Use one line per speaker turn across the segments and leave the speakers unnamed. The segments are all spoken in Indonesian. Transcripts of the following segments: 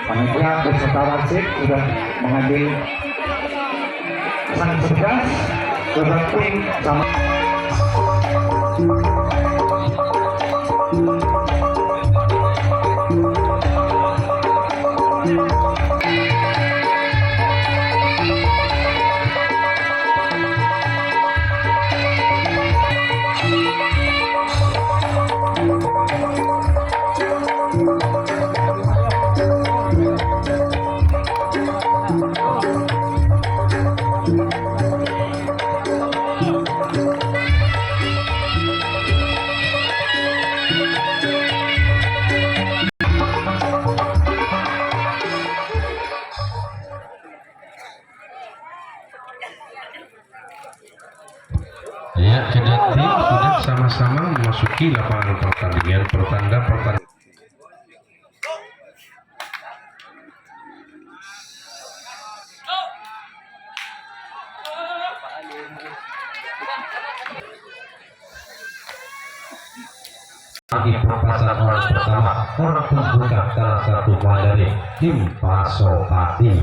Panitia beserta wasit sudah mengambil sang tegas berarti sama.
Ya, kedua tim sudah sama-sama memasuki lapangan pertandingan. Pertanda pertandingan bagi perpasangan orang pertama, orang pembuka salah satu dari tim Pasopati.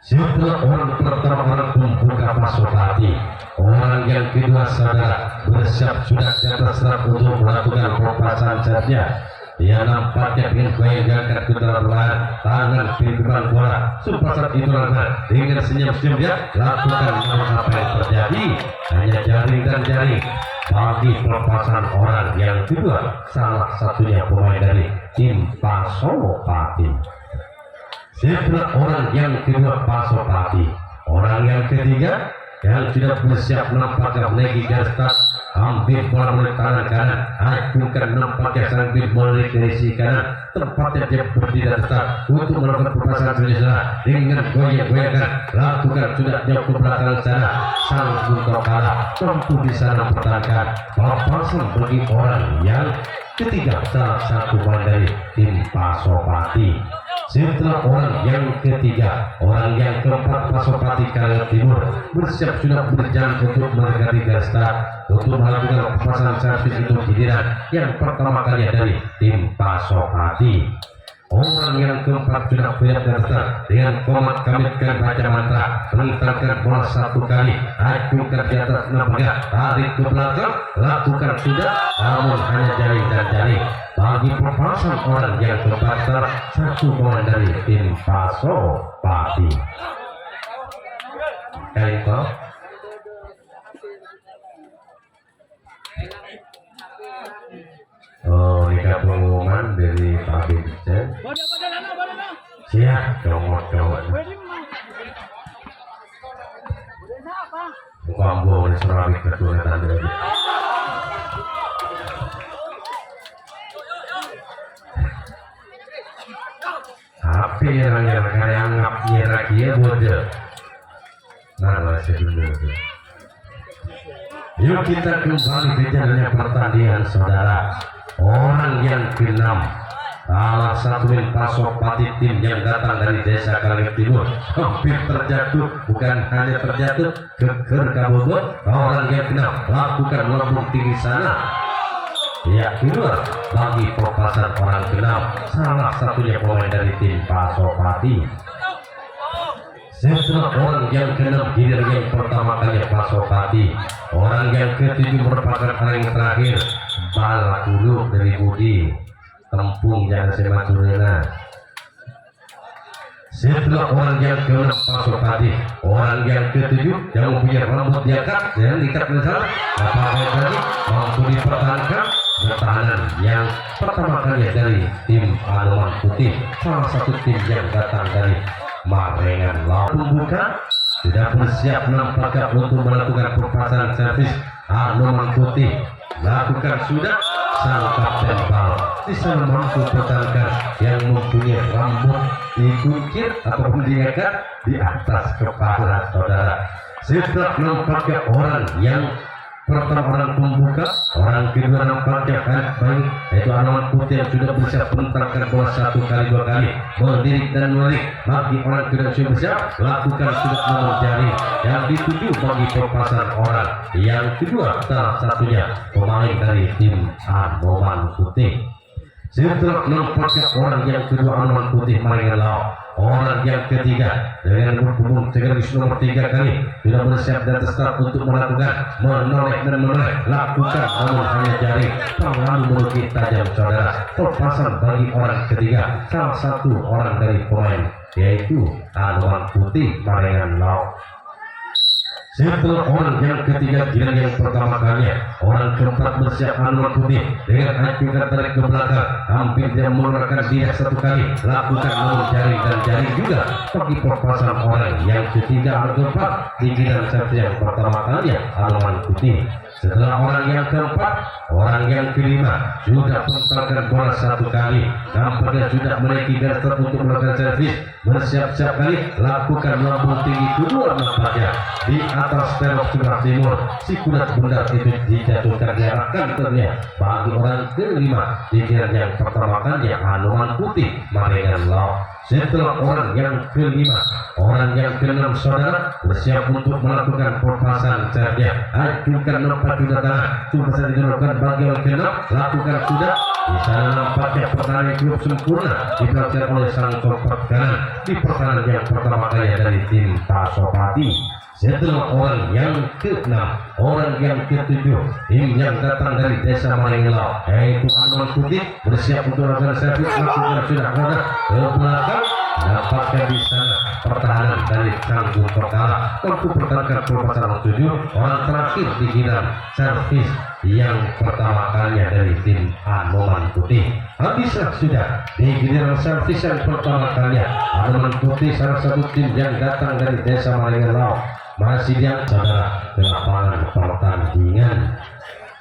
Setelah orang pertama orang pembuka Pasopati, orang yang kedua saudara bersiap sudah di atas rak untuk melakukan perpasangan saja. Dia nampaknya ingin mengangkat kendaraan tangan pinggirkan bola. Supasat itu dengan senyum-senyum dia lakukan apa yang terjadi. Hanya jaring dan jaring bagi perpasangan orang yang kedua, salah satunya pemain dari tim Pasopati. Setelah orang yang kedua Pasopati, orang yang ketiga yang sudah bersiap nampaknya menaiki garis start, hampir bola melalui tangan kanan, acungkan nampaknya sambil melalui sisi kanan, tempatnya dia berdiri start untuk melakukan perpasangan saudara dengan goyang-goyangkan, lakukan sudah jauh ke belakang sana, sang untuk kalah, tentu di sana pertahankan, perpasangan bagi orang yang ketiga, salah satu pemain dari tim Pasopati. Setelah orang yang ketiga, orang yang keempat Pasopati Karet Timur bersiap sudah berjalan untuk mendekati garis start untuk melakukan perpasangan servis untuk giliran yang pertama kali dari tim Pasopati. Orang yang keempat sudah siap dan start dengan komat kamitkan baca mantra, menentangkan bola satu kali, acungkan di atas nampaknya, tarik ke belakang, lakukan sudah, namun hanya jaring dan jaring. Bagi perpasangan orang yang keempat, satu pemain dari tim Pasopati. Kaito. Oh, ini pengumuman dari Pak Vincent. Siap, comot-comot. Bukan boleh serawik kesulitan dari. Tapi yang anggap nyerah dia bodoh. Nah, masih dulu. Yuk kita kembali ke jalannya pertandingan saudara. Orang yang keenam, salah satu Pasopati tim yang datang dari desa Karet Timur, hampir terjatuh, bukan hanya terjatuh, geger kabobot. Orang yang keenam lakukan melambung tinggi sana. Ya, kedua bagi perpasangan orang keenam, salah satunya pemain dari tim Pasopati. Setelah orang yang keenam giliran yang pertama kali Pasopati, orang yang ketujuh merupakan orang yang terakhir Balakulu dari Budi Tempung jangan Sematurena. Setelah orang yang keenam Pasopati, orang yang ketujuh yang mempunyai rambut diangkat dan diikat besar, apa tadi mampu dipertahankan. Pertahanan yang pertama kali dari tim Anoman Putih, salah satu tim yang datang dari Marengan. Lalu pembuka sudah bersiap nampaknya untuk melakukan perpasangan servis. Anoman Putih lakukan sudah, sang kapten bal di sana mampu pertahankan yang mempunyai rambut dikukir ataupun diangkat di atas kepala saudara. Setelah nampaknya orang yang pertama orang pembuka, orang kedua nampaknya baik, yaitu Anoman Putih yang sudah bersiap menentangkan bola satu kali dua kali, melirik dan melirik. Bagi orang kedua sudah bersiap lakukan sudah nomor jari yang dituju bagi perpasangan orang yang kedua, salah satunya pemain dari tim Anoman Putih. Setelah nampaknya orang yang kedua Anoman Putih Maringan Laut. Orang yang ketiga dengan berhubung garis nomor 3 kali sudah bersiap dan start untuk melakukan menoleh dan menoleh, lakukan namun hanya jari pengaruh merugi tajam saudara. Perpasan bagi orang ketiga salah satu orang dari pemain yaitu Anoman Putih Maringan Laut. Setelah orang yang ketiga giliran yang pertama kalinya, orang keempat bersiap Anoman Putih dengan acukan tarik ke belakang, hampir dia mengeluarkan diri satu kali, lakukan namun jari dan jari juga bagi perpasan orang yang ketiga dan keempat di giliran servis yang pertama kalinya Anoman Putih. Setelah orang yang keempat, orang yang kelima sudah menempelkan bola satu kali, nampaknya sudah menaiki garis start untuk melakukan servis, bersiap-siap kali, lakukan lambung tinggi kedua nampaknya di atas perok sebelah timur. Si kudat bundar itu dijatuhkan diarahkan ternyata bagi orang kelima di giliran yang pertama kali Anoman Putih Maringan Laut. Setelah orang yang kelima, orang yang keenam saudara bersiap untuk melakukan perpasan servisnya, ajukan nomor sudah tangan, coba saja dilakukan bagi orang keenam, lakukan sudah. Di sana nampaknya pertahanan klub sempurna diperhatikan oleh sang kompak kanan di pertahanan yang pertama kali dari tim Pasopati. Setelah orang yang ke-6, orang yang ke-7, tim yang datang dari desa Maringan Laut yaitu Anoman Putih bersiap untuk melakukan servis, lakukan sudah berada ke belakang. Dapatkan di sana pertahanan dari Canggung Perkara untuk pertahankan perpasan 7 orang terakhir di giliran servis yang pertama kalinya dari tim Anoman Putih. Habislah sudah di giliran servis yang pertama kalinya Anoman Putih, salah satu tim yang datang dari desa Maringan Laut. Masih dia saudara ke lapangan pertandingan.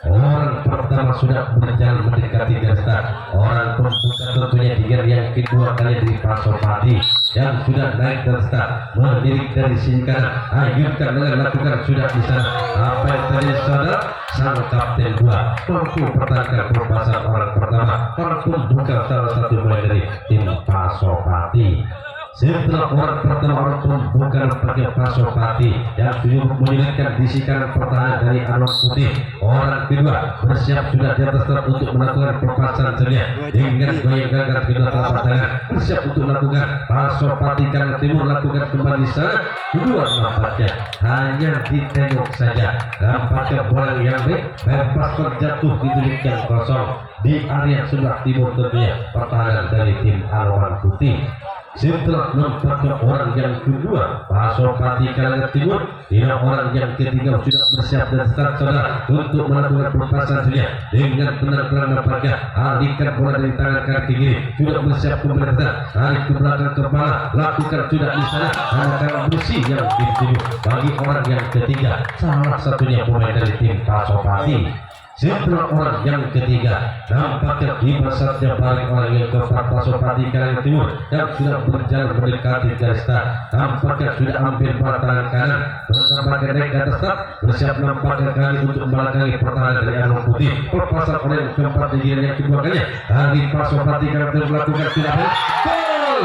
Orang pertama sudah berjalan mendekati garis start. Orang pembuka tentunya di giliran yang kedua kali dari Pasopati yang sudah naik garis start, melirik dari sisi kanan, ajukan dengan lakukan sudah di sana. Apa yang terjadi saudara? Sang kapten 2 mampu pertahankan perpasan orang pertama, orang pembuka salah satu mulai dari tim Pasopati. Setelah orang pertama orang pembukaan pakai Pasopati yang menyulitkan di sisi kanan pertahanan dari Anoman Putih, orang kedua bersiap sudah di atas start untuk melakukan perpasan sernya dengan goyang gagal kedua telapak tangan, bersiap untuk melakukan Pasopati kanan timur, lakukan kembali sana. Kedua nampaknya hanya ditengok saja, nampaknya bola yang bebas terjatuh di titik yang kosong di area sebelah timur tentunya pertahanan dari tim Anoman Putih. Setelah nampaknya orang yang kedua Pasopati kanan timur, tidak orang yang ketiga sudah bersiap dan start saudara untuk melakukan perpasan sernya dengan benar-benar nampaknya alihkan bola dari tangan kaki kiri, sudah bersiap kembali start, tarik ke belakang kepala, lakukan sudah di sana anak bersih yang dituju bagi orang yang ketiga, salah satunya pemain dari tim Pasopati. Setelah orang yang ketiga nampaknya di saatnya balik orang yang keempat Pasopati kanan timur yang sudah berjalan mendekati garis start, nampaknya sudah hampir pada tangan kanan, nampaknya naik ke atas start, bersiap nampaknya kali untuk melakukan pertahanan dari Anoman Putih. Perpasan orang yang keempat di giliran yang kedua kalinya dari Pasopati kanan timur melakukan sudah gol,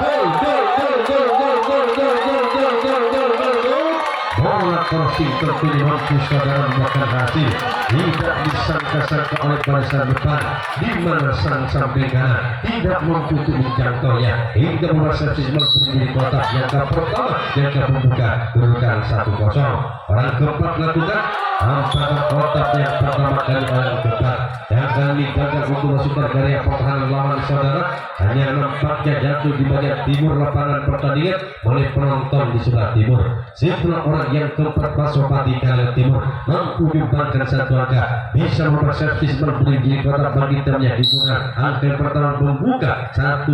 gol, gol, gol, gol, gol, gol, gol, gol, gol, gol, gol, gol, gol. Bola crossing terpilih mampu saudara membuahkan hasil. Tidak disangka-sangka oleh barisan depan, di mana sang samping kanan tidak mampu untuk menjangkaunya hingga merasasi menjadi kotak yang pertama yang pembuka kedudukan 1-0. Orang keempat lakukan tampakan kotak yang pertama kali orang keempat yang kali gagal untuk masukkan gaya pertahanan lawan saudara, hanya nampaknya jatuh di bagian timur lapangan pertandingan oleh penonton di sebelah timur. Setelah orang yang keempat Pasopati kanan timur mampu menyumbangkan satu angka, bisa membuat servis menjadi kotak bagi timnya di tengah angka yang pertama membuka 1-0.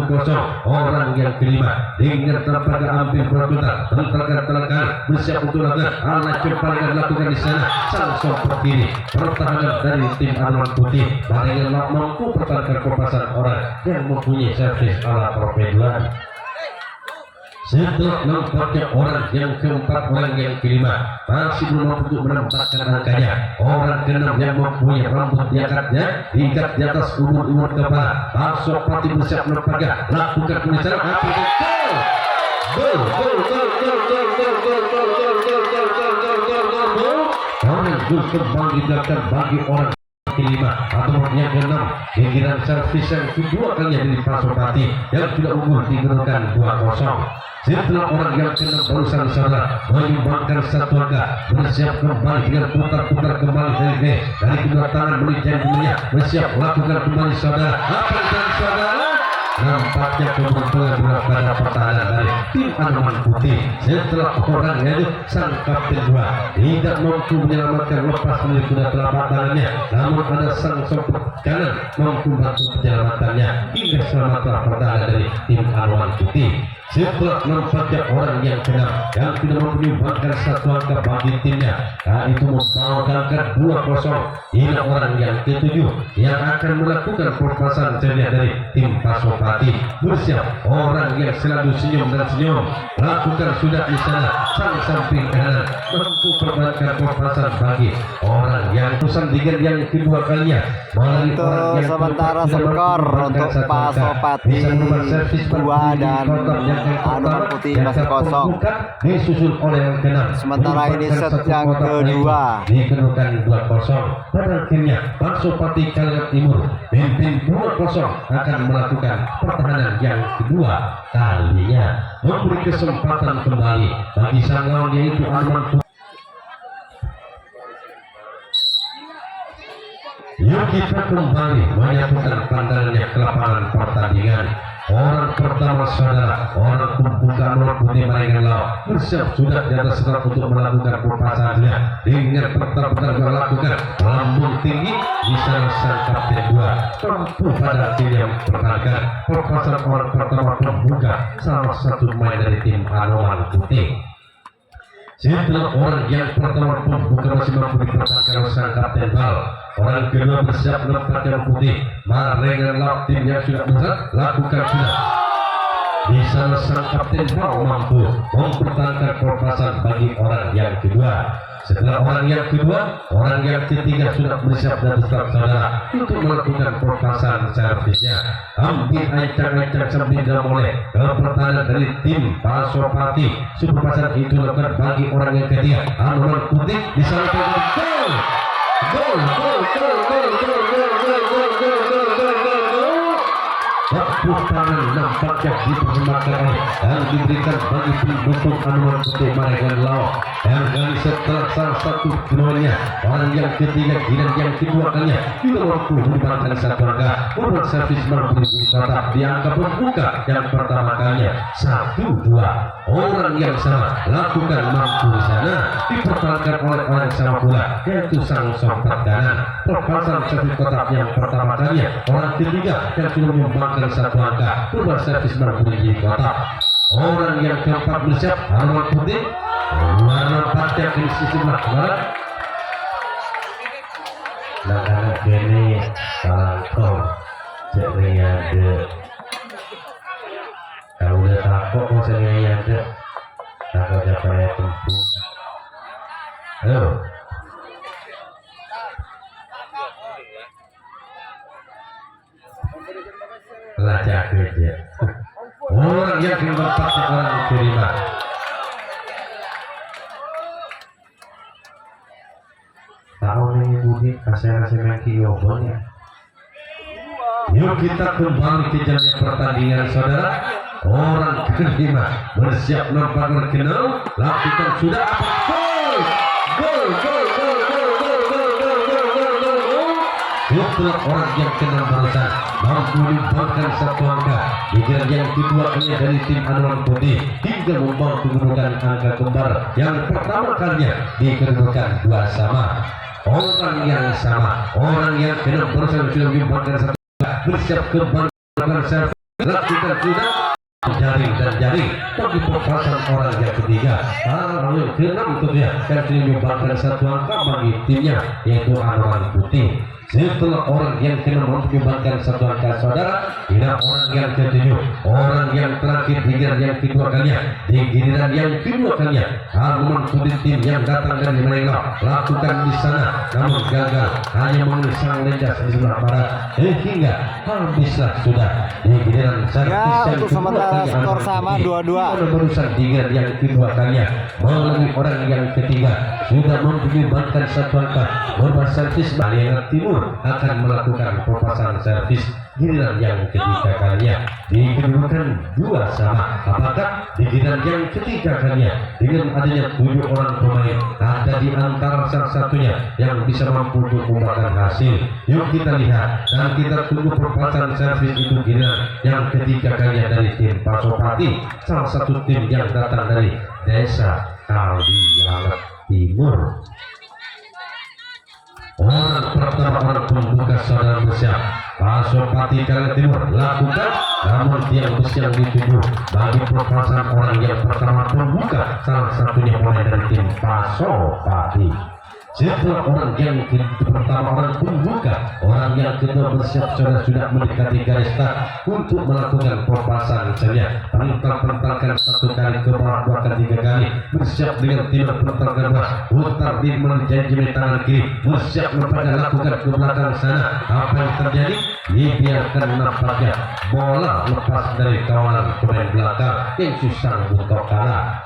Orang yang kelima dengan tampaknya hampir berputar mentelkan bersiap untuk lakukan anak cepat lakukan di sana sang sopir kiri pertahanan dari tim Anoman Putih Maringan Laut mampu pertahankan perpasan orang yang mempunyai servis ala torpedoan. Setelah nampaknya orang yang keempat, orang yang kelima masih belum mampu untuk menempatkan angkanya. Orang keenam yang mempunyai rambut diangkatnya diikat di atas umur kepala, Pasopati bersiap menampaknya lakukan pembicaraan api gol, gol, gol, gol, gol, gol, gol, gol, gol, gol, gol, gol, gol, gol, gol, gol, gol. Orang gol kembang di belakang bagi orang kelima atau yang keenam giliran servis yang kedua kalinya dari Pasopati yang sudah unggul dikedudukan 2-0. Setelah orang yang keenam barusan saudara menyumbangkan satu angka, bersiap kembali dengan putar-putar kembali dari kedua tangan menuju bersiap lakukan kembali saudara. Apa yang saudara? Nampaknya keberuntungan pada pertahanan dari tim Anoman Putih setelah orang yaitu sang kapten 2 tidak mampu menyelamatkan lepas dari kuda telapak tangannya, namun ada sang sopir kanan mampu membantu penyelamatannya hingga selamatlah pertahanan dari tim Anoman Putih. Setelah nampaknya orang yang keenam yang tidak menyumbangkan satu angka bagi timnya, itu membawa angka 2-0. Ini orang yang ketujuh yang akan melakukan perpasan ceria dari tim Pasopati. Bersiap orang yang selalu senyum dan senyum, lakukan sudah di sana sang samping kanan mampu perbankan perpasan bagi orang yang pesan dengan yang kedua kalinya melalui orang yang
sementara skor untuk Pasopati 2 dan Anoman Putih masih kosong.
Disusul oleh yang keenam.
Sementara ini set yang kedua
dikedudukan 2-0. Pada akhirnya Pasopati Kalimantan Timur pimpin 2-0 akan melakukan pertahanan yang kedua kalinya, memberi kesempatan kembali bagi sang lawan yaitu Anoman Putih. Yuk kita kembali menyatukan pandangannya ke lapangan pertandingan. Orang pertama saudara, orang pembuka Anoman Putih Marengan bersiap sudah di atas serat untuk melakukan perpasannya dengan putar-putar melakukan lambung tinggi di sana sang kapten 2 mampu pada akhirnya mempertahankan perpasan orang pertama pembuka salah satu pemain dari tim Anoman Putih. Setelah orang yang pertama pembuka masih mampu dipertahankan sang kapten bal, orang kedua bersiap menempatkan Putih Marengan tim yang sudah berat lakukan sudah di sana sang kapten bal mampu mempertahankan perpasan bagi orang yang kedua. Setelah orang yang kedua, orang yang ketiga sudah bersiap dan tetap saudara untuk melakukan perpasan servisnya. Ambil ancang-ancang sambil oleh ke pertahanan dari tim Pasopati. Perpasan itu dilakukan bagi orang yang ketiga. Anoman Putih di sana gol. Tepuk tangan nampaknya dipersembahkan dan diberikan bagi tim bentuk Anoman Putih Marengan yang kali setelah salah satu keduanya orang yang ketiga dan yang kedua kalinya juga mampu menyumbangkan satu angka membuat servis mampu kotak di angka pembuka yang pertama kalinya 1-2. Orang yang sama lakukan mampu di sana dipertahankan oleh orang yang sama pula yaitu sang sopir kanan perpasan servis kotak yang pertama kalinya orang ketiga yang sudah menyumbangkan satu angka membuat servis mampu di kotak. Orang yang keempat bersiap Anoman Putih warna partai di sisi sebelah barat. Nah ini salangkong ceria de kalau udah takut mau ceria de takut siapa yang tempuh. Halo raja kerja orang yang keempat orang kelima. Tahun ini budi kasih main kiyobonnya. Yuk kita kembali ke jalan pertandingan saudara. Orang kelima bersiap nampaknya kenal lakukan sudah gol. Setelah orang yang keenam barusan mampu menyumbangkan satu angka di jalan yang kedua ini dari tim Anoman Putih hingga membawa kedudukan angka kembar yang pertama kalinya dikedudukan 2-2. Orang yang sama, orang yang keenam barusan sudah menyumbangkan satu angka bersiap kembali melakukan servis lakukan sudah jaring bagi perpasan orang yang ketiga. Lalu yang keenam itu dia yang sudah menyumbangkan satu angka bagi timnya yaitu Anoman Putih. Setelah orang yang keenam menyumbangkan satu angka saudara, tidak orang yang ketujuh, orang yang terakhir giliran yang kedua kalinya, di giliran yang kedua kalinya, Anoman Putih tim yang datang dari Marengan lakukan di sana, namun gagal hanya mengisang lendas di sebelah barat hingga habislah sudah di giliran servis yang
untuk
kedua
sementara
kalinya.
skor sama 2-2.
Barusan giliran yang kedua kalinya melalui orang yang ketiga sudah menyumbangkan satu angka. Nomor servis Maliangat Timur akan melakukan perpasangan servis giliran yang ketiga kalinya dikedudukan 2 sama. Apakah di giliran yang ketiga kalinya dengan adanya 7 orang pemain ada di antara salah satunya yang bisa mampu untuk membuahkan hasil? Yuk kita lihat dan kita tunggu perpasangan servis itu giliran yang ketiga kalinya dari tim Pasopati, salah satu tim yang datang dari Desa Kaliangat Timur. Orang pertama orang pembuka saudara bersiap. Pasopati Kaliangat Timur lakukan, namun tiang besi yang dituju bagi perpasangan orang yang pertama pembuka, salah satunya pemain dari tim Pasopati. Setelah orang yang pertama orang pembuka, orang yang kedua bersiap sudah mendekati garis start untuk melakukan perpasangan saja. Pental-pentalkan 1 kali ke bawah, 2 kali 3 kali, bersiap dengan timur pentalkan bawah, putar di menjanji tangan kiri, bersiap nampaknya lakukan ke belakang sana. Apa yang terjadi? Dibiarkan nampaknya bola lepas dari kawalan pemain belakang yang susah untuk kalah.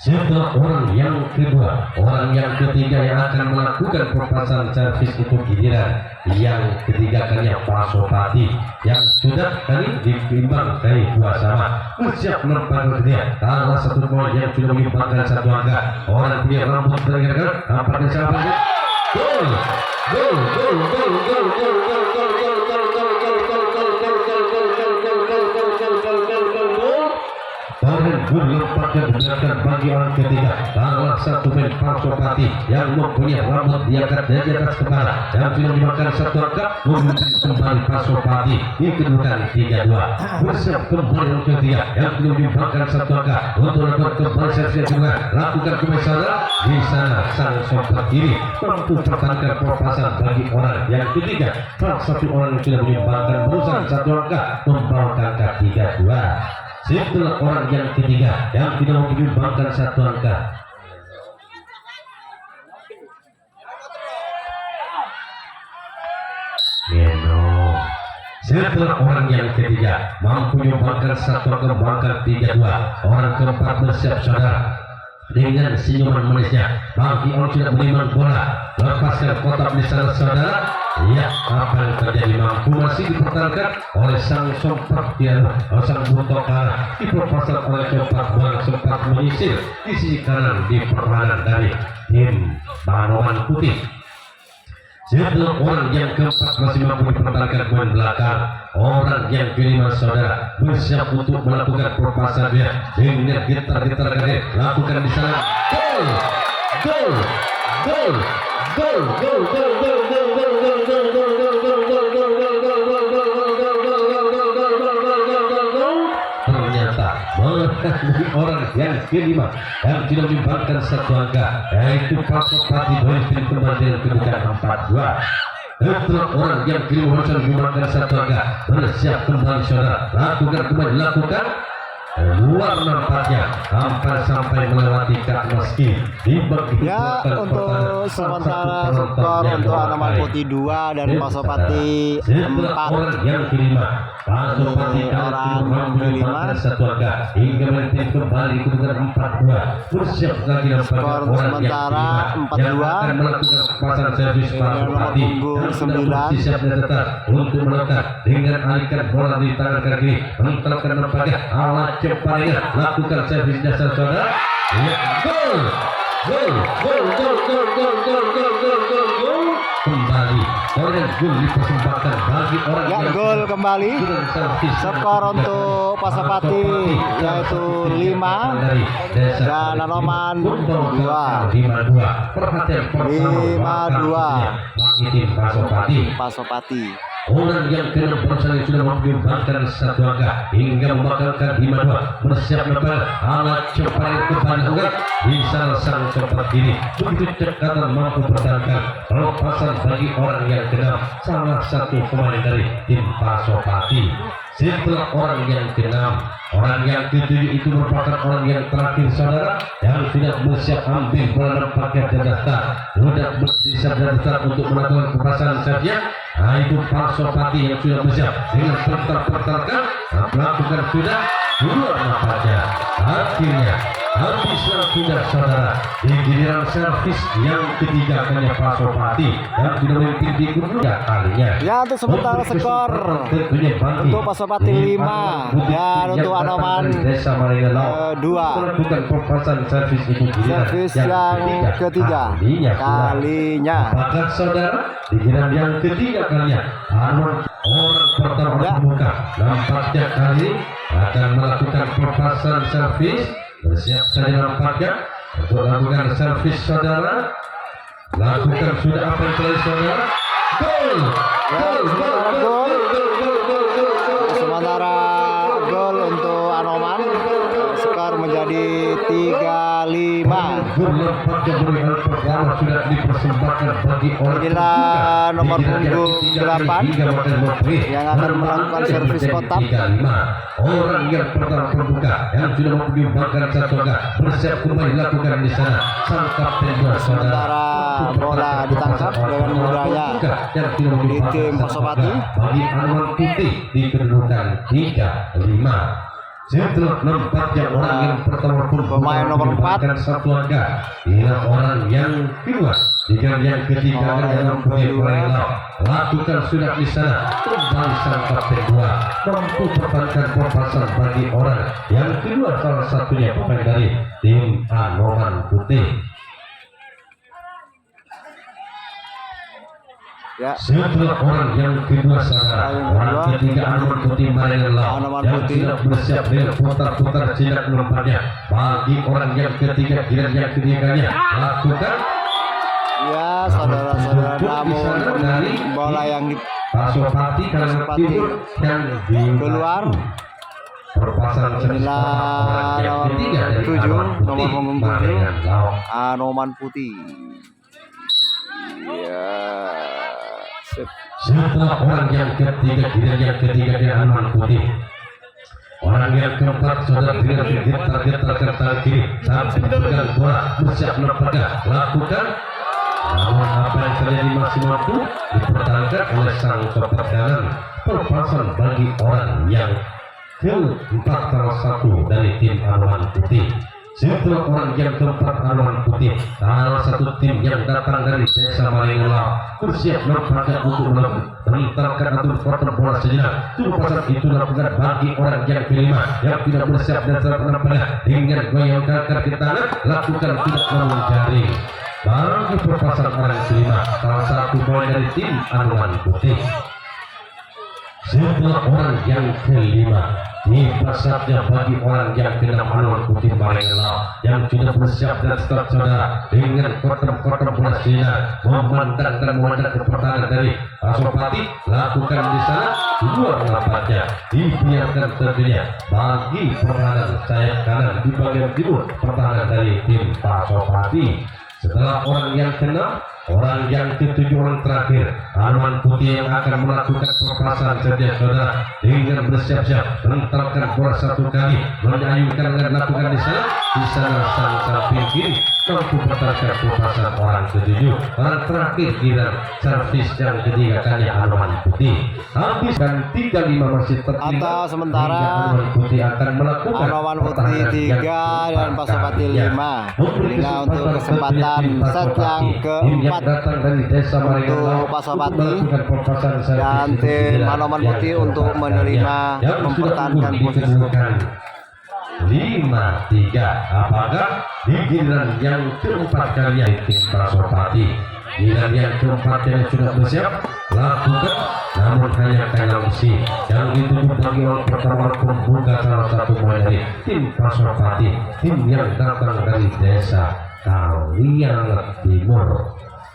Setelah orang yang kedua, orang yang ketiga yang akan melakukan perpasangan servis itu giliran yang ketiga kalinya Pasopati yang sudah kali ditimbang dari 2 sama. Bersiap menempatkan dia salah satu poin yang sudah menyumbangkan 1 angka. Orang dia rambut tergerak, nampaknya siapa ini? Gol! Gol! Gol! Gol! Gol! Gol! Gol! Gol! Gol! Gol! Gol! Gol lempatnya digunakan bagi orang ketiga, salah satu main Pasopati yang mempunyai rambut di atas kepala yang sudah dimakan 1 angka, memimpin kembali Pasopati dikedudukan 3-2. Bersiap kembali orang ketiga yang sudah dimakan 1 angka untuk melakukan kembali servis juga lakukan kebesaran di sana. Sang sobat kiri mampu pertahankan perpasangan bagi orang yang ketiga, salah satu orang yang sudah menyumbangkan berusaha 1 angka membawa angka 3-2. Setelah orang yang ketiga yang tidak menyumbangkan 1 angka, setelah orang yang ketiga mampu menyumbangkan 1 angka membawa 3-2. Orang keempat bersiap saudara dengan senyuman manisnya bagi orang sudah menerima bola, lepaskan kotak di sana saudara. Ya, apa yang terjadi mampu masih dipertahankan oleh sang sompat sang Buntokara di perpasangan oleh sompat bola sempat menyisir di sisi kanan di pertahanan dari tim Banoman Putih. Setelah orang yang keempat masih mampu dipertahankan poin belakang, orang yang kelima saudara bersiap untuk melakukan perpasangannya dengan gitar-gitar kaget lakukan di sana. Gol! Gol! Gol! Gol! Gol! Gol! Gol! Gol! Ternyata mengalami orang yang kelima yang tidak menyumbangkan 1 angka, yaitu Pasopati berhasil kembali dengan kedudukan 4-2. Setelah orang yang kelima harus menyumbangkan 1 angka, bersiap kembali saudara lakukan luar nampaknya sampai melewati kak meski
ya. Untuk sementara skor untuk Anoman Putih 2 dari Pasopati 4.
Orang yang kelima Pasopati
orang kelima
1 angka hingga menit kembali kedudukan 4-2. Bersiap lagi nampaknya orang yang kelima yang akan melakukan pasang servis Pasopati yang sudah bersiap dan tetap untuk melekat dengan alihkan bola di tangan kaki, menentukan nampaknya alat cepatnya lakukan servis dasar saudara. Gol! Gol! Gol! Gol! Gol! Gol! Gol! Gol! Gol! Gol! Gol! Kembali orang gol dipersembahkan bagi orang
ya,
yang
gol kembali. Skor untuk Pasopati yaitu 5 dan Anoman 2.
5-2. Perhatian
5-2
bagi tim
Pasopati.
Orang yang keenam personil sudah menyumbangkan 1 angka hingga membakalkan 5-2. Bersiap lebar alat cepat kebanyakan bisa sang cepat kiri begitu cepat mampu pertahankan lepasan bagi orang yang keenam, salah satu pemain dari tim Pasopati. Setelah orang yang keenam, orang yang ketujuh itu merupakan orang yang terakhir saudara yang sudah bersiap ambil bola paket dan daftar sudah bersiap dan daftar untuk melakukan kepasangan saja. Nah, itu Pasopati yang sudah bersiap dengan pertahankan melakukan sudah dua nampaknya akhirnya habis sudah saudara di giliran servis yang ketiga kalinya Pasopati yang sudah memimpin di kedua kalinya.
Ya, untuk sementara skor untuk Pasopati 5 dan untuk Anoman 2.
Melakukan pembahasan servis itu giliran
Servis yang ketiga kalinya.
Apakah saudara di giliran yang ketiga kalinya Anoman orang pertama terbuka nampaknya kali akan melakukan pembahasan servis. Bersiap saja nampaknya untuk melakukan servis saudara. Lakukan sudah apa yang telah saudara. Gol!
Sementara gol untuk Anoman, skor menjadi 3-5.
Berlempatnya berikan pertama sudah dipersembahkan bagi orang
Inilah nomor punggung 8 yang akan melakukan servis kotak.
Orang yang pertama terbuka yang sudah menyumbangkan satu angka bersiap kembali lakukan di sana sang kapten
Sementara bola ditangkap dengan mudahnya di tim Pasopati.
Bagi Anoman Putih di kedudukan 3-5. Setelah nampaknya orang yang pertama pun
Pemain nomor 4
satu angka. Inilah orang yang kedua. Jika yang ketiga yang Putih Malaysia lakukan sudah di sana kembali sang kapten 2 mampu pertahankan pembahasan bagi orang yang kedua salah satunya pemain dari tim Anoman Putih.
Ya,
Setelah orang yang kedua saudara, orang ketiga Anoman Putih Malaysia yang tidak bersiap dengan putar-putar silat melompatnya bagi orang yang ketiga giliran yang ketiganya lakukan.
ya saudara-saudara, namun bola yang di
Pasopati karena timur yang di
keluar.
perpasangan
Inilah
yang ketiga dari
7,
Anoman
nomor
Putih
punggung 7
Malaysia.
Anoman Putih. Ya, sip.
Setelah orang yang ketiga giliran yang ketiga dari Anoman Putih. Orang yang keempat saudara dengan getar-getar ke tangan kiri sampai pegang bola bersiap menepakan lakukan. Namun apa yang terjadi masih mampu dipertahankan oleh sang stopper kanan. Perpasan bagi orang yang keempat salah satu dari tim Anoman Putih. Setelah orang yang keempat Anoman Putih, salah satu tim yang datang dari desa Malaysia bersiap menepakan untuk menentarkan atau potong bola sejenak. Perpasan itu dilakukan bagi orang yang kelima yang tidak bersiap dan tidak menepakan dengan goyang kakar di tangan lakukan tidak mencari. Bagi perpasan orang kelima, salah satu pemain dari tim Anoman Putih. Setelah orang yang kelima, tiba saatnya bagi orang yang keenam Anoman Putih Malaysia yang sudah bersiap dan start saudara dengan kotak-kotak bola sinar memandangkan wadah ke pertahanan dari Pasopati lakukan di sana luar nampaknya dibiarkan tentunya bagi pertahanan sayap kanan di bagian timur pertahanan dari tim Pasopati. Setelah orang yang keenam, orang yang ketujuh, orang terakhir Anoman Putih yang akan melakukan perpasan saja saudara dengan bersiap-siap menentarkan bola satu kali menyayungkan dan lakukan di sana sang samping kiri mampu pertahankan perpasan orang ketujuh. Orang terakhir giliran servis yang ketiga kali Anoman Putih habis dan 3-5 masih tertinggal.
Atau sementara
Anoman Putih akan melakukan
Anoman Putih 3 dan Pasopati 5. Inilah untuk kesempatan set yang keempat
datang dari desa
untuk Pasopati dan tim Anoman Putih untuk menerima mempertahankan posisi
5-3. Apakah di giliran yang keempat kalian tim Pasopati giliran yang keempat yang sudah bersiap lakukan namun hanya penalti yang ditunggu bagi orang pertama pembuka salah satu pemain dari tim Pasopati, tim yang datang dari desa Kalian Timur.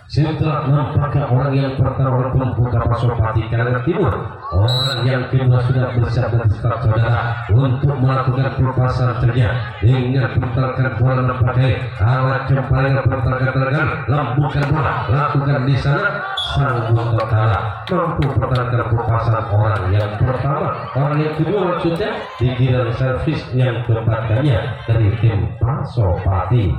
Setelah nampaknya orang yang pertama pembuka Pasopati Kalian Timur, orang yang kedua sudah bersiap dan start saudara untuk melakukan perpasan saja dengan pertahankan bola nampaknya alat cempanya pertahankan lambungkan bola lakukan di sana sanggup kalah mampu pertahankan perpasan orang yang pertama, orang yang kedua maksudnya di giliran servis yang keempat kalinya dari tim Pasopati.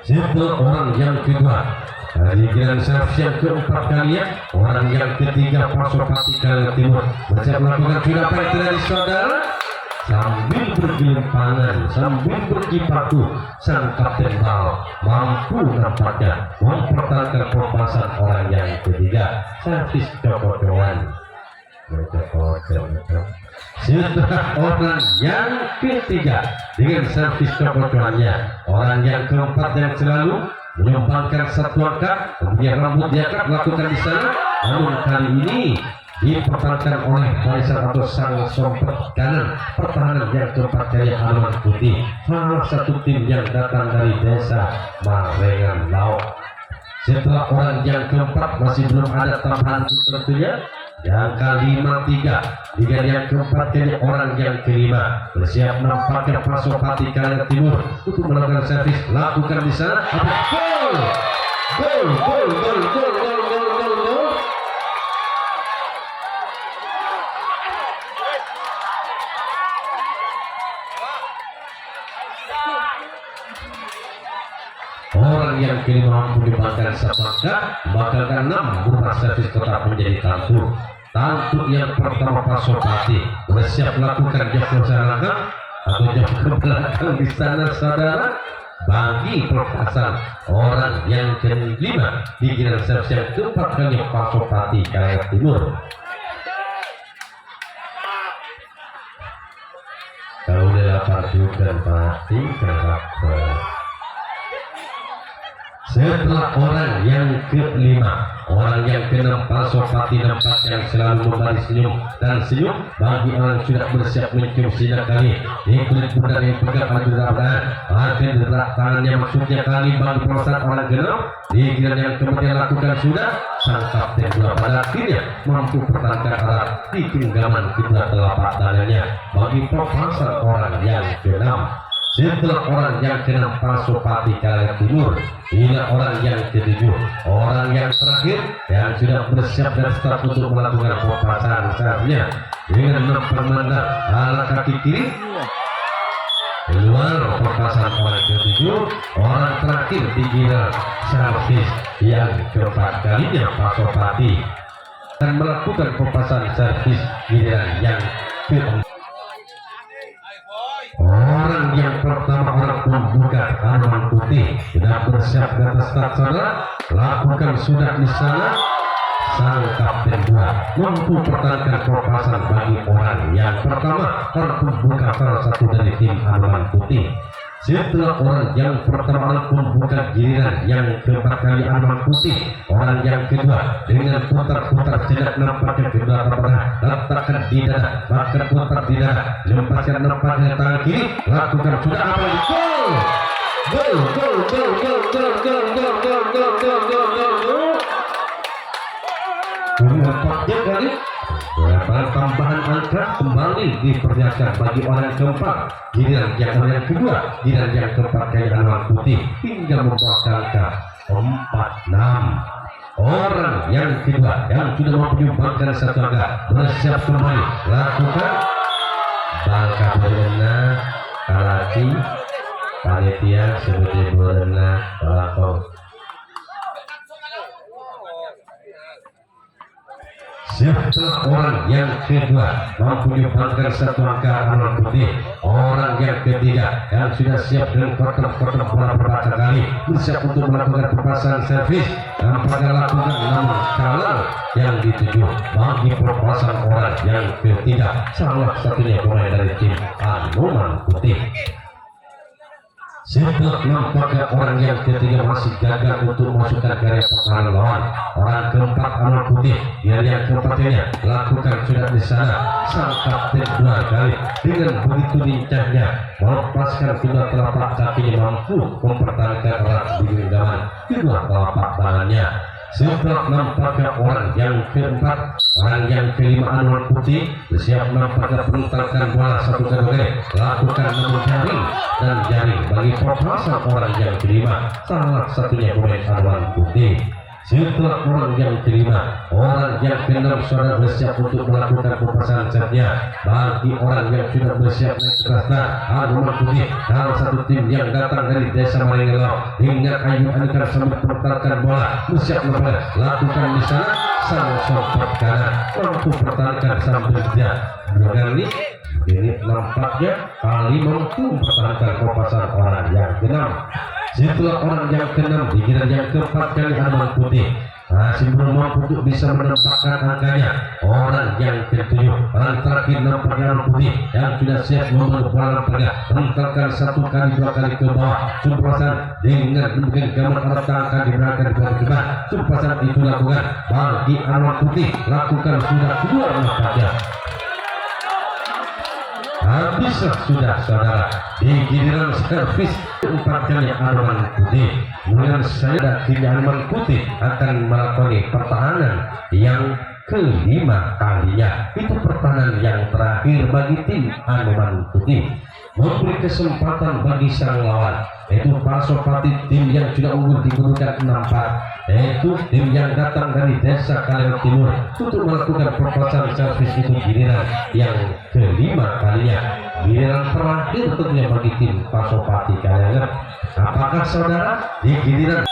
Setelah orang yang kedua dari giliran servis yang keempat kalinya, orang yang ketiga Pasopati Kalian Timur bersiap melakukan sudah apa yang terjadi saudara. sambil bergelimpangan, sambil berjibaku, sang kapten bal mampu nampaknya mempertahankan perpasan orang yang ketiga, servis cokot-cokotan. Setelah orang yang ketiga dengan servis cokot-cokotannya, orang yang keempat yang selalu menyumbangkan satu angka, kemudian rambut diangkat melakukan di sana, namun kali ini dipertahankan oleh barisan atau sang sompet kanan pertahanan yang keempat kali Anoman Putih, salah satu tim yang datang dari desa Marengan Laut. Setelah orang yang keempat masih belum ada tambahan tentunya, yang kelima tiga yang keempat kali orang yang kelima bersiap nampaknya Pasopati Kaler Timur untuk melakukan servis, lakukan di sana, gol. Orang yang kelima mampu dibakar satu angka, bakal 6 berupa servis tetap menjadi tantu. Tantu yang pertama Pasopati bersiap melakukan jab ke belakang atau jab ke belakang di sana saudara, bagi perpasan orang yang kelima di giliran servis yang keempat kali Pasopati Kaler Timur. Kalau delapan juga pasti karakter. Setelah orang yang kelima, orang yang keenam Pasopati nampak yang selalu memberi senyum dan senyum bagi orang yang sudah bersiap mencium sinar kali di kulit pundak yang pegang pada dadaran, akan berat tangannya maksudnya kali bagi perasaan orang genap di giliran yang kemudian lakukan sudah, sang kapten bola pada akhirnya mampu pertahankan arah di genggaman kedua telapak tangannya bagi perasaan orang yang keenam. Setelah orang yang keenam Pasopati Kaler Timur, inilah orang yang ketujuh, orang yang terakhir yang sudah bersiap dan start untuk melakukan perpasangan servisnya dengan mempermandang ala kaki kiri keluar perpasangan orang ketujuh, orang terakhir di giliran servis yang keempat kalinya Pasopati dan melakukan perpasangan servis giliran yang keempat. Orang yang pertama orang pembuka Anoman Putih sudah bersiap di atas start sana, lakukan sudah di sana, sang kapten dua mampu pertahankan perpasan bagi orang yang pertama orang pembuka salah satu dari tim Anoman Putih. Setelah orang yang pertama orang pembuka giliran yang keempat kali Anoman Putih, orang yang kedua dengan putar-putar jenak nampaknya kedua tangan letakkan di dada, bahkan putar di dada, lepaskan nampaknya tangan kiri, lakukan sudah apa ini, nampaknya kali tambahan angka kembali diperlihatkan bagi orang keempat, giliran yang kedua, giliran yang keempat kali Anoman Putih hingga membuat angka 4-6. Orang yang kedua yang sudah menyumbangkan satu angka bersiap kembali, lakukan bangka berena kalaki panitia sebagai berena lakon. Setelah orang yang kedua mampu menyumbangkan satu angka Anoman Putih, orang yang ketiga yang sudah siap dengan kotak-kotak bola beberapa kali bersiap untuk melakukan perpasangan servis dan pada lakukan namun kalau yang dituju bagi perpasangan orang yang ketiga, salah satunya pemain dari tim Anoman Putih. Setelah nampaknya orang yang ketiga masih gagal untuk masukkan ke pertahanan lawan, orang keempat Anoman Putih yang keempatnya lakukan sudah di sana, sang kapten dua kali dengan begitu lincahnya melepaskan kedua telapak kakinya mampu mempertahankan erat di genggaman kedua telapak tangannya. Setelah nampaknya orang yang keempat, orang yang kelima Anoman Putih bersiap nampaknya menentangkan bola satu kali, lakukan namun jaring dan jaring bagi perpasangan orang yang kelima, salah satunya pemain Anoman Putih. Setelah orang yang kelima, orang yang keenam sudah bersiap untuk melakukan perpasangan setnya bagi orang yang sudah bersiap naik ke atas Anoman Putih, salah satu tim yang datang dari desa Marengelau hingga Ayu Anikar sambil pertahankan bola bersiap lakukan di sana, sang sompet kanan mampu pertahankan sambil dia berani Ini nampaknya kali mampu mempertahankan kopasan orang yang keenam. Setelah orang yang keenam di giliran yang keempat kali Arman Putih masih belum mampu untuk bisa menempatkan angkanya. Orang yang ketujuh, orang terakhir nampaknya Arman Putih yang sudah siap membantu bola pergak, menempatkan satu kali dua kali ke bawah. Sumpasan dengan mungkin gambar arah tangan diberangkat ke depan. Sumpasan itu lakukan bagi Arman Putih, lakukan sudah kedua nampaknya. Habislah sudah saudara di giliran servis empat kali Arman Putih. Kemudian saya kini Arman Putih akan melakukan pertahanan yang kelima kalinya. Itu pertahanan yang terakhir bagi tim Arman Putih, memberi kesempatan bagi sang lawan yaitu Pasopati, tim yang sudah unggul di kedudukan 6-4, yaitu tim yang datang dari desa Kalimantan Timur untuk melakukan perpasan servis itu giliran yang kelima kalinya. Giliran terakhir tentunya bagi tim Pasopati Kalimantan. Apakah saudara di giliran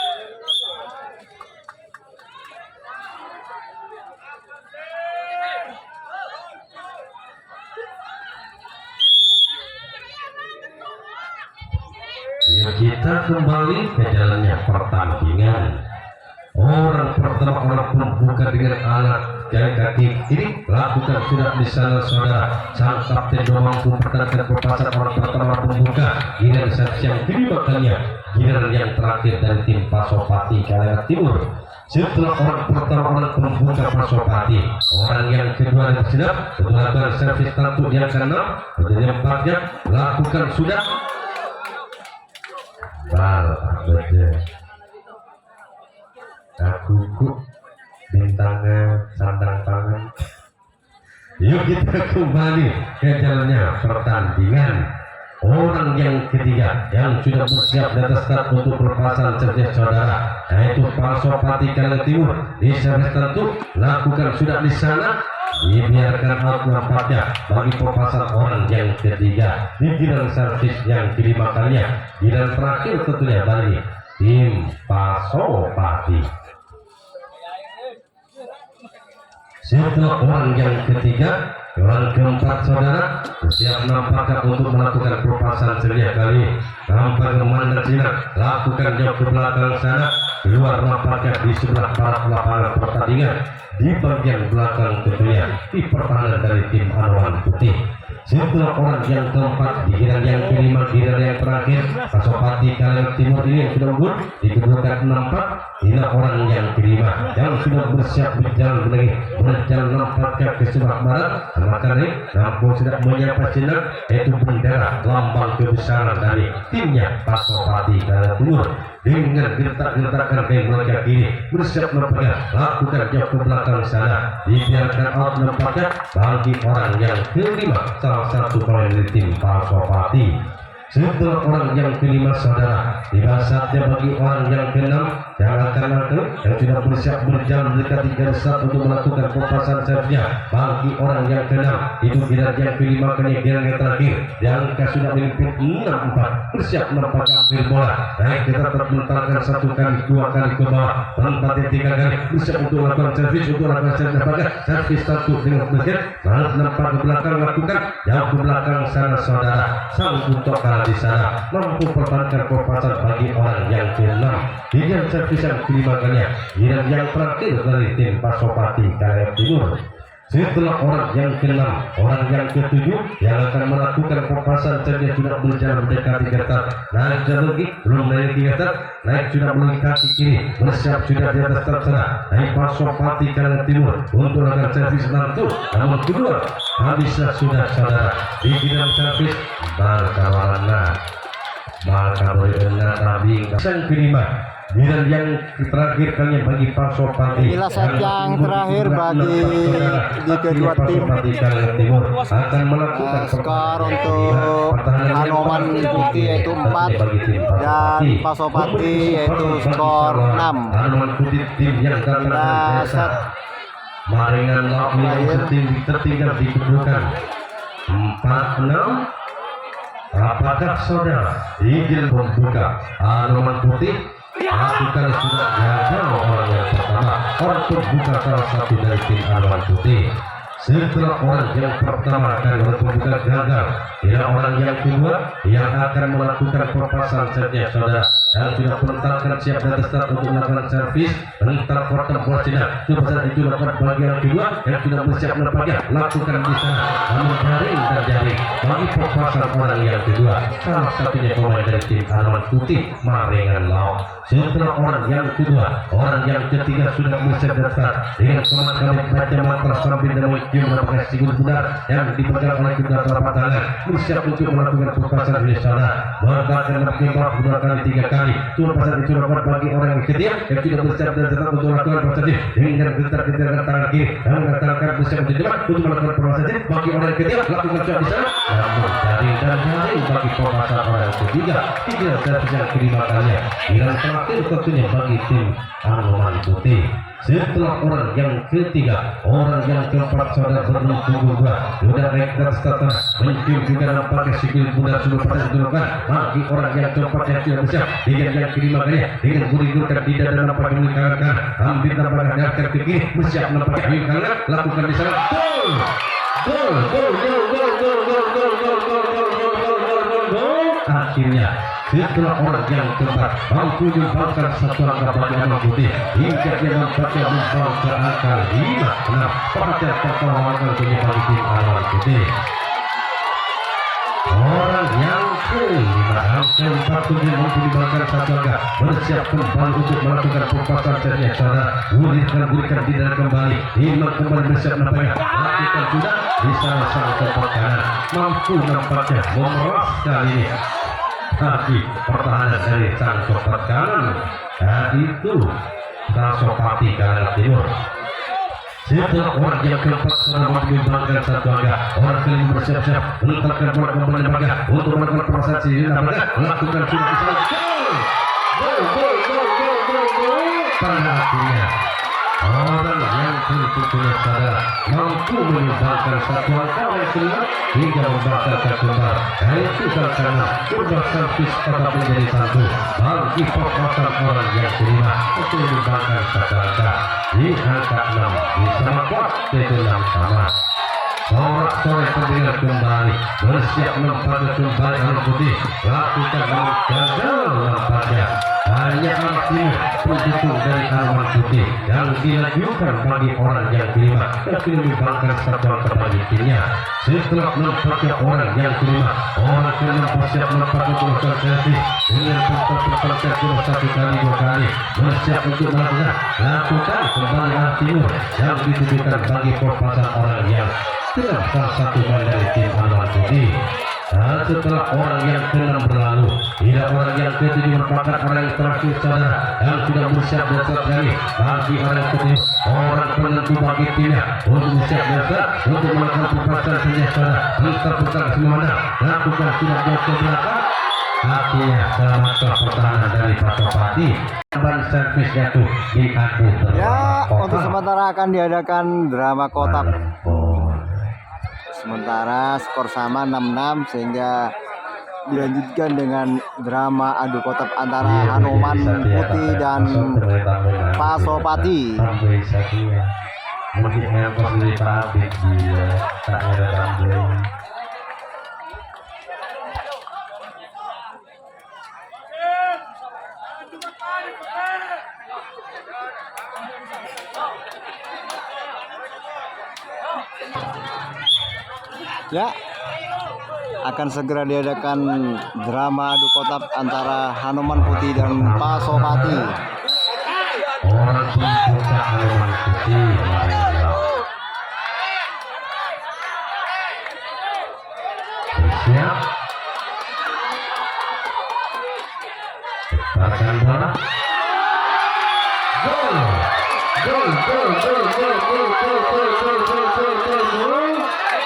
ya, kita kembali ke jalannya pertandingan. Orang pertama orang pembuka dengan alat jari kaki ini lakukan sudah di sana saudara. Sang kapten mampu mempertahankan perpasan orang pertama pembuka. Giliran servis yang kedua kalinya, giliran yang terakhir dari tim Pasopati Kalimantan Timur. Setelah orang pertama orang pembuka Pasopati, orang yang kedua dan sedap melakukan servis tentu yang keenam, dan yang empatnya lakukan sudah bal betul. Kuku bintangnya sandang tangan. Yuk kita kembali ke jalannya pertandingan. Orang yang ketiga yang sudah bersiap di atas start untuk perpasan servis saudara yaitu Pasopati Kalimantan Timur. Di servis tentu lakukan sudah di sana, dibiarkan out nampaknya bagi perpasan orang yang ketiga di giliran servis yang kelima kalinya. Giliran terakhir tentunya bagi tim Pasopati. Setelah orang yang ketiga, orang keempat saudara siap nampaknya untuk melakukan perpasan seria kali. Nampak memandang sinar, lakukan jauh ke belakang sana, keluar nampaknya di sebelah barat lapangan pertandingan. Di bagian belakang tentunya di pertahanan dari tim Arman Putih. Setelah orang yang keempat di giliran yang kelima, giliran yang terakhir Pasopati Kalimantan Timur ini yang sudah unggul di kedudukan 6-4. Inilah orang yang kelima yang sudah bersiap berjalan nampaknya ke sebelah barat. Maka ini nampaknya sudah menyapa sinar yaitu bendera lambang kebesaran dari timnya Pasopati Kalimantan Timur. Dengan gertak-gertakan kain mereka kini bersiap nampaknya lakukan jauh ke belakang sana, dibiarkan out nampaknya bagi orang yang kelima, salah satu pemain dari tim Pasopati. Setelah orang yang kelima saudara, tiba saatnya bagi orang yang keenam yang akan yang sudah bersiap berjalan mendekati garis start untuk melakukan perpasan servisnya. Bagi orang yang keenam itu giliran yang kelima kali giliran yang terakhir yang sudah memimpin 6-4, bersiap menampakkan ambil bola naik kita tetap mentalkan satu kali dua kali ke bawah, tempatnya tiga kali bersiap untuk melakukan servis servis satu dengan bergerak lalu nampak ke belakang lakukan jauh ke belakang sana saudara. Sang untuk di sana mampu pertahankan perpasan bagi orang yang keenam. Giliran servis yang kelima kalinya, giliran yang terakhir dari tim Pasopati Kalimantan Timur. Setelah orang yang keenam, orang yang ketujuh yang akan melakukan perpasan servis sudah berjalan mendekati getar, naik lagi belum naik di getar, naik sudah melintasi kiri, bersiap sudah di atas terserah. Naik Pasopati Kalimantan Timur untuk melakukan servis tentu, namun kedua habislah sudah saudara di giliran servis Barkawarna Tabing sang kelima. Giliran yang terakhir kalinya bagi Pasopati.
Inilah set yang terakhir bagi di kedua tim.
Timur akan melakukan
skor untuk Arman Putih yaitu 4 dan Pasopati yaitu skor 6.
Arman Putih tim yang datang dari desa Maringan Lampung tertinggal di kedudukan 4-6. Apakah saudara izin pembuka Arman Putih lakukan sudah gagal orang yang pertama, orang pembuka salah satu dari tim Arman Putih. Setelah orang yang pertama akan membuka gagal, tidak orang yang kedua yang akan melakukan perpasan saja saudara. Yang sudah menetapkan siap dan start untuk melakukan servis, menetap porter bola tidak. Coba saat itu lakukan bagian kedua yang sudah bersiap melepasnya, lakukan di sana. Namun jaring terjadi bagi perpasan orang yang kedua. Salah satunya pemain dari tim Anoman Putih Maringan Laut. Setelah orang yang kedua, orang yang ketiga sudah bersiap dan start dengan kemampuan baca mantra sambil dan mencium mendapatkan sigur benar yang dipegang oleh kedua telapak tangan, bersiap untuk melakukan perpasan di sana. Bahkan berkembang 2 kali 3 kali. Perpasan itu dapat bagi orang yang ketiga yang tidak bersiap dan start untuk melakukan perpasan dengan getar-getar tangan kiri dan mengatakan bersiap di depan untuk melakukan perpasan bagi orang yang ketiga lakukan coba di sana. Namun jaring dan jaring bagi perpasan orang yang ketiga tidak terjadi kelimatannya. Dengan terakhir tentunya bagi tim Anoman Putih. Setelah orang yang ketiga, orang yang keempat saudara beruntung juga sudah naik dan starter mencium juga nampaknya sikil bunda sudah pada ditentukan bagi orang yang keempat yang sudah bersiap dengan yang kelima kalinya dengan gurih-gurihkan tidak dan nampaknya meninggalkan ambil nampaknya naikkan ke kiri bersiap nampaknya meninggalkan lakukan di sana gol gol gol gol gol gol gol gol gol gol gol gol gol gol gol akhirnya setelah orang yang keempat mampu menyumbangkan satu angka bagi Anoman Putih hingga dia nampaknya membawa ke angka 5-6 pada pertolongan bagi tim Anoman Putih. Orang yang kelima angka 47 mampu menyumbangkan satu angka bersiap kembali untuk melakukan perpasan setia saudara gurihkan tidak kembali Imam kembali bersiap nampaknya lakukan sudah di sana sang keempat kanan mampu nampaknya memeras kali ini tapi pertahanan dari sang keempat kanan itu Rasopati kanan timur. Setelah orang yang keempat sudah menyumbangkan satu angka, orang kelima bersiap-siap menetapkan bola kembali nampaknya untuk melakukan proses ini nampaknya lakukan sudah di sana gol gol gol gol gol gol pada akhirnya orang yang tentunya saudara mampu menyumbangkan satu angka oleh kelima hingga membatalkan kembali yaitu karena berubah servis tetap menjadi satu bagi perpasan orang yang kelima untuk menyumbangkan satu angka di angka 6 di sama kuat itu 6 sama. Sorak-sorai terdengar kembali bersiap menempatkan kembali Anoman Putih lakukan dengan gagal nampaknya hanya artinya pendukung dari Anoman Putih yang diajukan bagi orang yang kelima tapi menyumbangkan satu angka bagi timnya. Setelah menampaknya orang yang kelima, orang kelima bersiap menampakkan untuk servis dengan perpasan kedua 1 kali 2 kali bersiap untuk lakukan kembali arah timur yang ditujukan bagi perpasan orang yang tidak salah satu dari tim Anoman Putih. Setelah orang yang ke-6 berlalu, tidak orang yang ke-7 merupakan orang yang terakhir saudara yang sudah bersiap dan terjadi bagi orang yang ke-7 orang penentu bagi timnya untuk bersiap dan untuk melakukan perpasan saja saudara menentukan semua lakukan sudah jauh ke belakang akhirnya selamatkan pertahanan dari Rasopati dan servis jatuh di aku
Ya, untuk sementara akan diadakan drama kotak. Sementara skor sama 6-6 sehingga dilanjutkan dengan drama adu kotak antara Anoman Putih dan Pasopati. Ya, akan segera diadakan drama adu kotak antara Anoman Putih dan Pasopati.
Orang puncak Anoman Putih siap akan bola gol gol gol gol gol gol gol gol gol gol gol gol gol.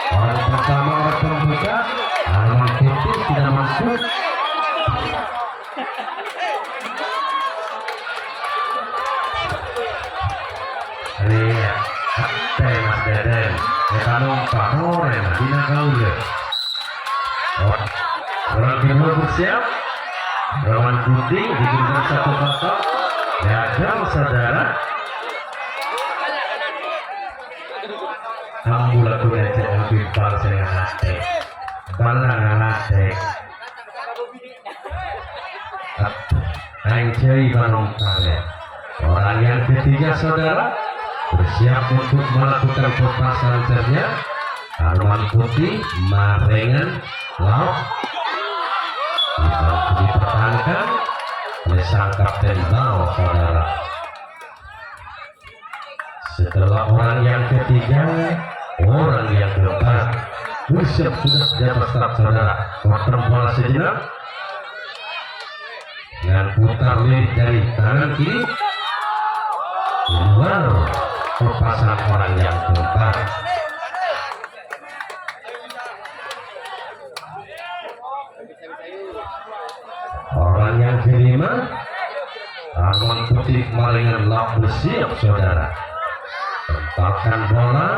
Orang pertama orang pembuka Anoman Putih tidak masuk. Lihat, Mas Deden, kita numpak Noren, Dina Kaule. Orang kedua bersiap, Anoman Putih diberikan 1-0. Gagal saudara. ambula kuda cek lebih bal saya hati balang hati Angcai Banong Kale. Orang yang ketiga saudara bersiap untuk melakukan pelepasan sernya. Arman Putih Marengan Laut dipertahankan oleh sang kapten Bao saudara. Setelah orang yang ketiga, orang yang keempat bersiap sudah di atas start saudara. Korter bola sejenak dengan putar lirik dari tangan kiri luar pelepasan orang yang keempat. Orang yang kelima Arman Putih Maringan Laut bersiap saudara. Tentakan bola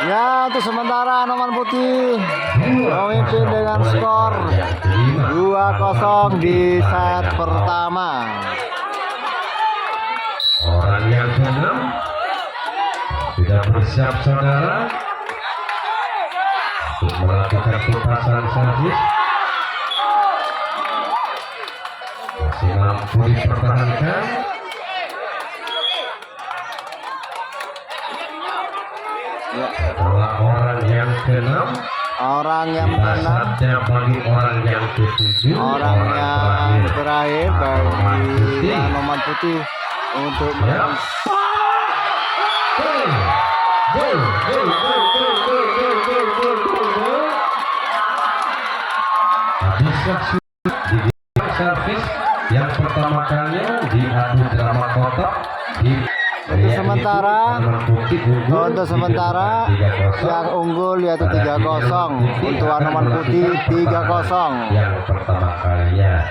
Ya, untuk sementara Anoman Putih memimpin dengan skor 2-0 di set pertama.
Orang yang keenam sudah bersiap saudara untuk melakukan pelepasan servis. Masih mampu dipertahankan. Setelah orang yang keenam, saatnya bagi orang yang ketujuh,
orang yang terakhir bagi Anoman Putih untuk
servis yang pertama kalinya diadu drama kotak di
untuk sementara yang unggul yaitu 3-0 untuk Anoman Putih 3-0
yang pertama kalinya.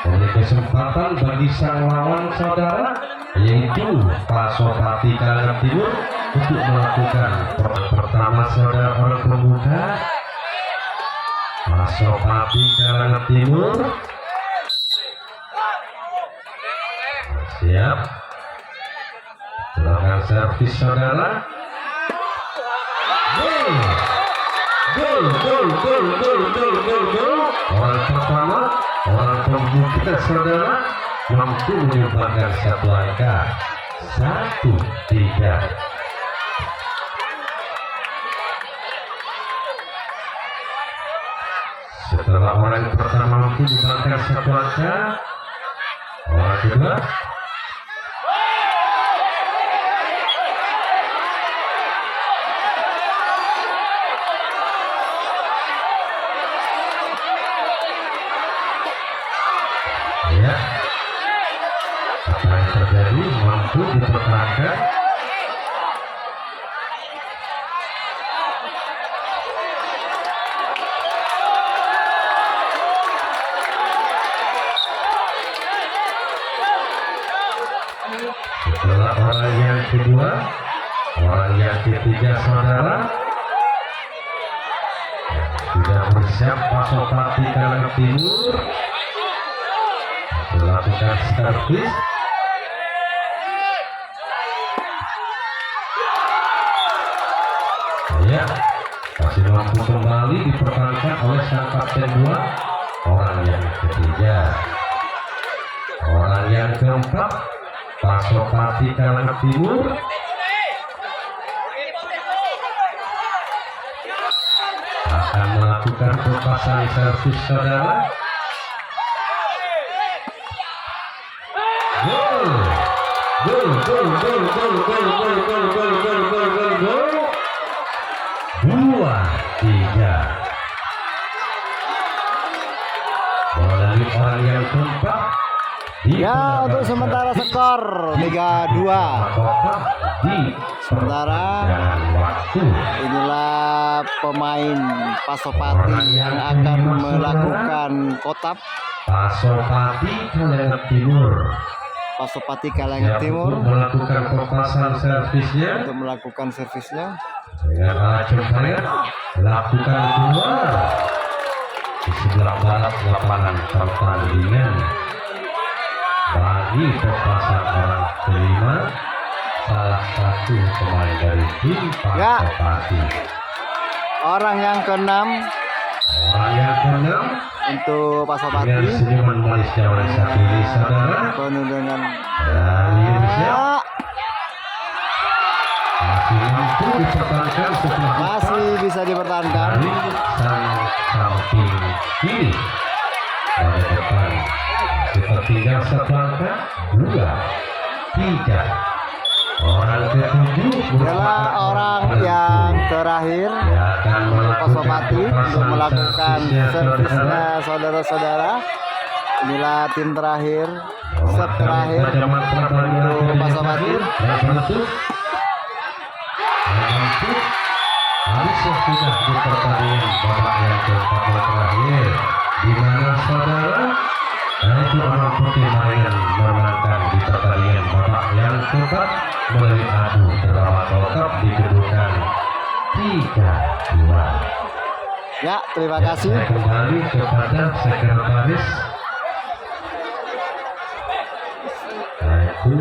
Oleh kesempatan bagi sang lawan saudara yaitu Pasopati Kalangan Timur untuk melakukan pertama saudara orang pembuka. Pasopati Kalangan Timur siap dengan servis saudara. Gol. Orang pertama, orang pembuka saudara mampu menyumbangkan satu angka 1-3. Setelah orang pertama mampu menyumbangkan satu angka, orang kedua ya, apa yang terjadi mampu dipertahankan. Setelah orang yang kedua, orang yang ketiga saudara sudah bersiap. Pasopati Kalangan Timur melakukan servis. Ya, masih mampu kembali dipertahankan oleh sang kapten 2. Orang yang ketiga, orang yang keempat Pasopati Kalangan Timur akan melakukan pelepasan servis saudara. Gol 2-3. Melalui orang yang keempat
ya, untuk sementara skor 3-2. Sementara inilah pemain Pasopati yang akan melakukan kotak.
Pasopati Kalangan Timur.
Pasopati Kalangan Timur
melakukan pelepasan servisnya.
Untuk melakukan servisnya
Dengan alat jempolnya lakukan keluar. di sebelah barat lapangan pertandingan bagi pemasan orang kelima salah satu pemain dari tim
Ya.
Pasopati.
Orang yang keenam
Orang yang keenam
untuk
dengan
Pasopati
senyuman manisnya oleh Sapiri saudara
penuh dengan
dari Indonesia
ya,
masih mampu dipertahankan setelah
masih bisa dipertahankan.
dari sang samping kiri pada depan sepertiga satu angka 2-3. Orang ketujuh
Adalah orang yang terakhir Pasopati untuk melakukan servisnya saudara-saudara. Inilah tim terakhir, set terakhir untuk Pasopati.
Harusnya sudah di pertandingan babak yang keempat dan terakhir, di mana saudara itu orang putih mainan memenangkan di pertandingan babak yang keempat melalui adu drama World dikedudukan 3-2.
Ya, terima kasih.
Saya kembali kepada sekretaris. Nah, itu